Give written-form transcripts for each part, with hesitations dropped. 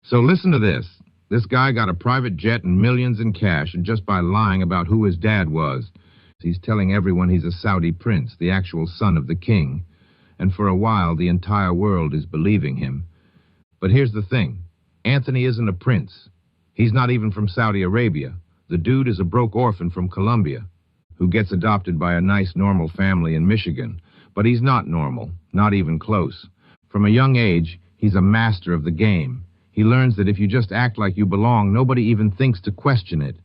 So listen to this. This guy got a private jet and millions in cash, and just by lying about who his dad was. He's telling everyone he's a Saudi prince, the actual son of the king. And for a while, the entire world is believing him. But here's the thing. Anthony isn't a prince. He's not even from Saudi Arabia. The dude is a broke orphan from Colombia who gets adopted by a nice, normal family in Michigan. But he's not normal, not even close. From a young age, he's a master of the game. He learns that if you just act like you belong, nobody even thinks to question it.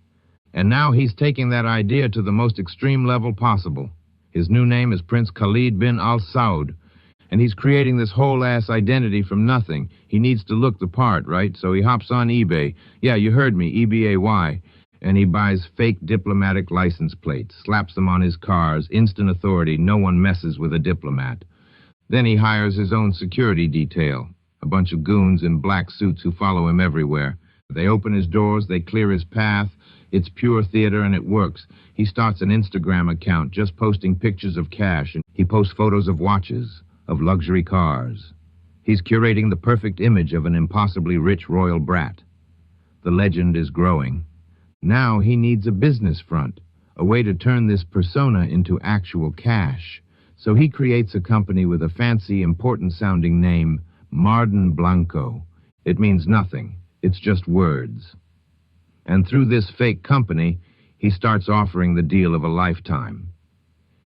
And now he's taking that idea to the most extreme level possible. His new name is Prince Khalid bin Al Saud, and he's creating this whole-ass identity from nothing. He needs to look the part, right? So he hops on eBay. Yeah, you heard me, EBAY. And he buys fake diplomatic license plates, slaps them on his cars, instant authority, no one messes with a diplomat. Then he hires his own security detail, a bunch of goons in black suits who follow him everywhere. They open his doors, they clear his path. It's pure theater, and it works. He starts an Instagram account just posting pictures of cash, and he posts photos of watches, of luxury cars. He's curating the perfect image of an impossibly rich royal brat. The legend is growing. Now he needs a business front, a way to turn this persona into actual cash. So he creates a company with a fancy, important-sounding name, Marden Blanco. It means nothing. It's just words. And through this fake company, he starts offering the deal of a lifetime.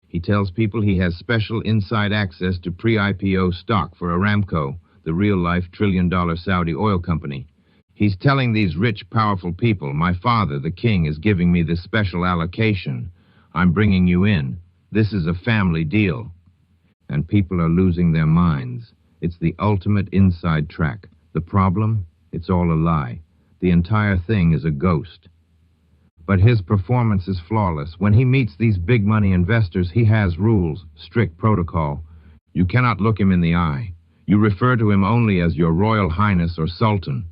He tells people he has special inside access to pre-IPO stock for Aramco, the real-life trillion-dollar Saudi oil company. He's telling these rich, powerful people, my father, the king, is giving me this special allocation. I'm bringing you in. This is a family deal. And people are losing their minds. It's the ultimate inside track. The problem? It's all a lie. The entire thing is a ghost. But his performance is flawless. When he meets these big money investors, he has rules, strict protocol. You cannot look him in the eye. You refer to him only as your Royal Highness or Sultan.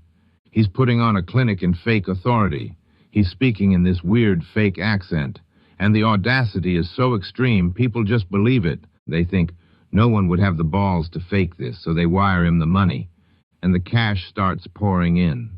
He's putting on a clinic in fake authority. He's speaking in this weird fake accent. And the audacity is so extreme, people just believe it. They think no one would have the balls to fake this, so they wire him the money. And the cash starts pouring in.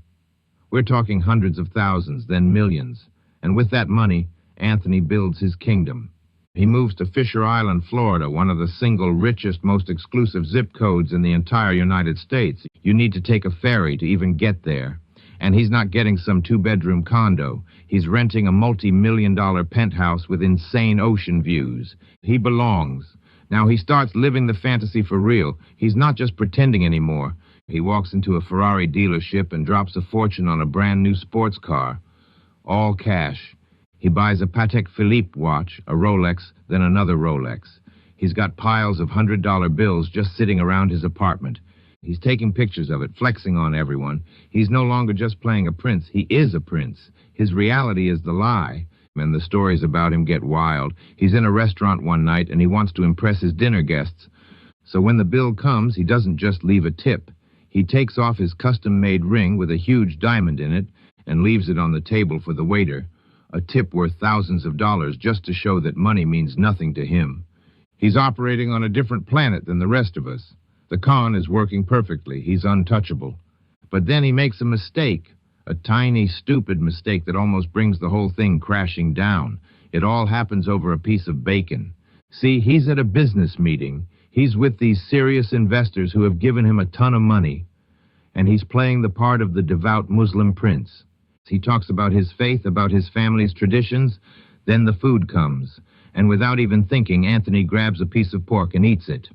We're talking hundreds of thousands, then millions. And with that money, Anthony builds his kingdom. He moves to Fisher Island, Florida, one of the single richest, most exclusive zip codes in the entire United States. You need to take a ferry to even get there. And he's not getting some two-bedroom condo. He's renting a multi-million-dollar penthouse with insane ocean views. He belongs. Now he starts living the fantasy for real. He's not just pretending anymore. He walks into a Ferrari dealership and drops a fortune on a brand-new sports car. All cash. He buys a Patek Philippe watch, a Rolex, then another Rolex. He's got piles of $100 bills just sitting around his apartment. He's taking pictures of it, flexing on everyone. He's no longer just playing a prince. He is a prince. His reality is the lie. And the stories about him get wild. He's in a restaurant one night and he wants to impress his dinner guests. So when the bill comes, he doesn't just leave a tip. He takes off his custom-made ring with a huge diamond in it and leaves it on the table for the waiter. A tip worth thousands of dollars just to show that money means nothing to him. He's operating on a different planet than the rest of us. The con is working perfectly. He's untouchable. But then he makes a mistake, a tiny, stupid mistake that almost brings the whole thing crashing down. It all happens over a piece of bacon. See, he's at a business meeting. He's with these serious investors who have given him a ton of money. And he's playing the part of the devout Muslim prince. He talks about his faith, about his family's traditions. Then the food comes. And without even thinking, Anthony grabs a piece of pork and eats it.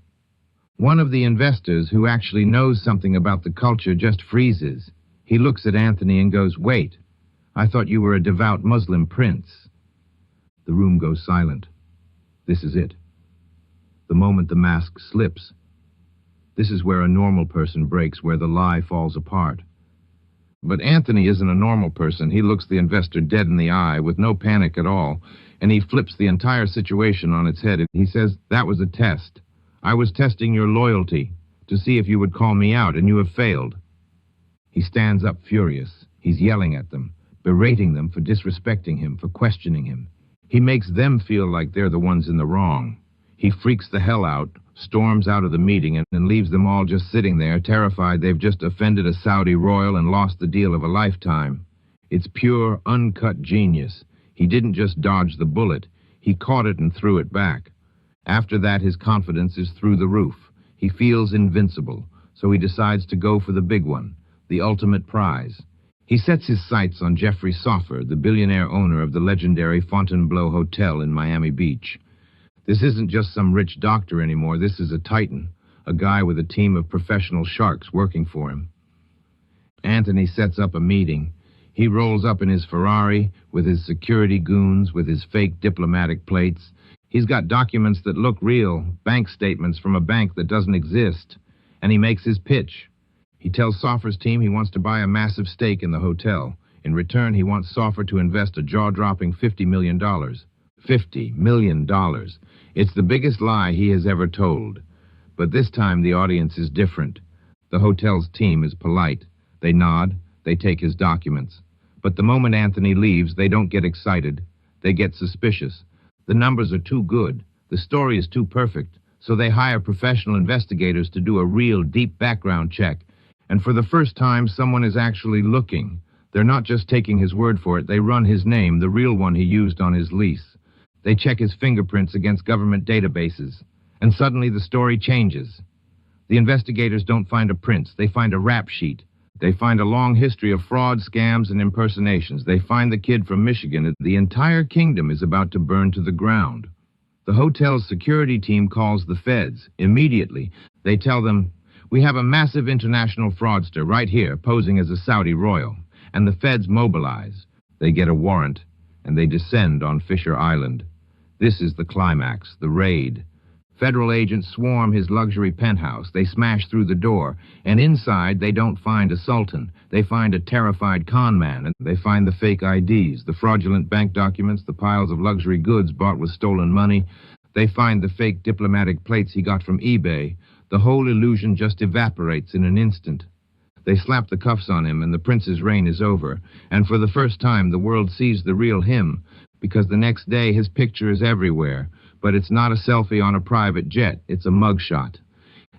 One of the investors, who actually knows something about the culture, just freezes. He looks at Anthony and goes, "Wait, I thought you were a devout Muslim prince." The room goes silent. This is it. The moment the mask slips. This is where a normal person breaks, where the lie falls apart. But Anthony isn't a normal person. He looks the investor dead in the eye with no panic at all, and he flips the entire situation on its head. He says, "That was a test. I was testing your loyalty to see if you would call me out, and you have failed." He stands up furious. He's yelling at them, berating them for disrespecting him, for questioning him. He makes them feel like they're the ones in the wrong. He freaks the hell out, storms out of the meeting and leaves them all just sitting there, terrified they've just offended a Saudi royal and lost the deal of a lifetime. It's pure, uncut genius. He didn't just dodge the bullet. He caught it and threw it back. After that, his confidence is through the roof. He feels invincible, so he decides to go for the big one, the ultimate prize. He sets his sights on Jeffrey Soffer, the billionaire owner of the legendary Fontainebleau Hotel in Miami Beach. This isn't just some rich doctor anymore. This is a titan, a guy with a team of professional sharks working for him. Anthony sets up a meeting. He rolls up in his Ferrari with his security goons, with his fake diplomatic plates. He's got documents that look real, bank statements from a bank that doesn't exist, and he makes his pitch. He tells Soffer's team he wants to buy a massive stake in the hotel. In return, he wants Soffer to invest a jaw-dropping $50 million. $50 million. It's the biggest lie he has ever told. But this time the audience is different. The hotel's team is polite. They nod, they take his documents. But the moment Anthony leaves, they don't get excited. They get suspicious. The numbers are too good. The story is too perfect. So they hire professional investigators to do a real deep background check. And for the first time, someone is actually looking. They're not just taking his word for it. They run his name, the real one he used on his lease. They check his fingerprints against government databases. And suddenly the story changes. The investigators don't find a prince. They find a rap sheet. They find a long history of fraud, scams, and impersonations. They find the kid from Michigan. The entire kingdom is about to burn to the ground. The hotel's security team calls the feds. Immediately, they tell them, "We have a massive international fraudster right here posing as a Saudi royal." And the feds mobilize. They get a warrant, and they descend on Fisher Island. This is the climax, the raid. Federal agents swarm his luxury penthouse. They smash through the door, and inside they don't find a sultan. They find a terrified con man, and they find the fake IDs, the fraudulent bank documents, the piles of luxury goods bought with stolen money. They find the fake diplomatic plates he got from eBay. The whole illusion just evaporates in an instant. They slap the cuffs on him, and the prince's reign is over. And for the first time, the world sees the real him, because the next day his picture is everywhere. But it's not a selfie on a private jet. It's a mugshot.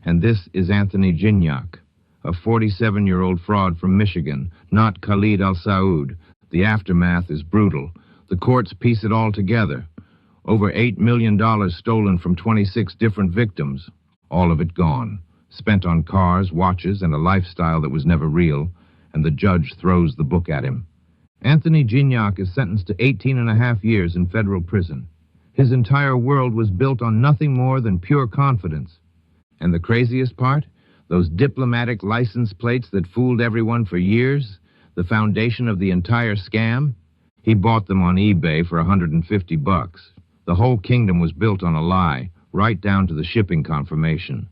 And this is Anthony Gignac, a 47-year-old fraud from Michigan, not Khalid al-Saud. The aftermath is brutal. The courts piece it all together. Over $8 million stolen from 26 different victims. All of it gone. Spent on cars, watches, and a lifestyle that was never real. And the judge throws the book at him. Anthony Gignac is sentenced to 18.5 years in federal prison. His entire world was built on nothing more than pure confidence. And the craziest part? Those diplomatic license plates that fooled everyone for years? The foundation of the entire scam? He bought them on eBay for $150. The whole kingdom was built on a lie, right down to the shipping confirmation.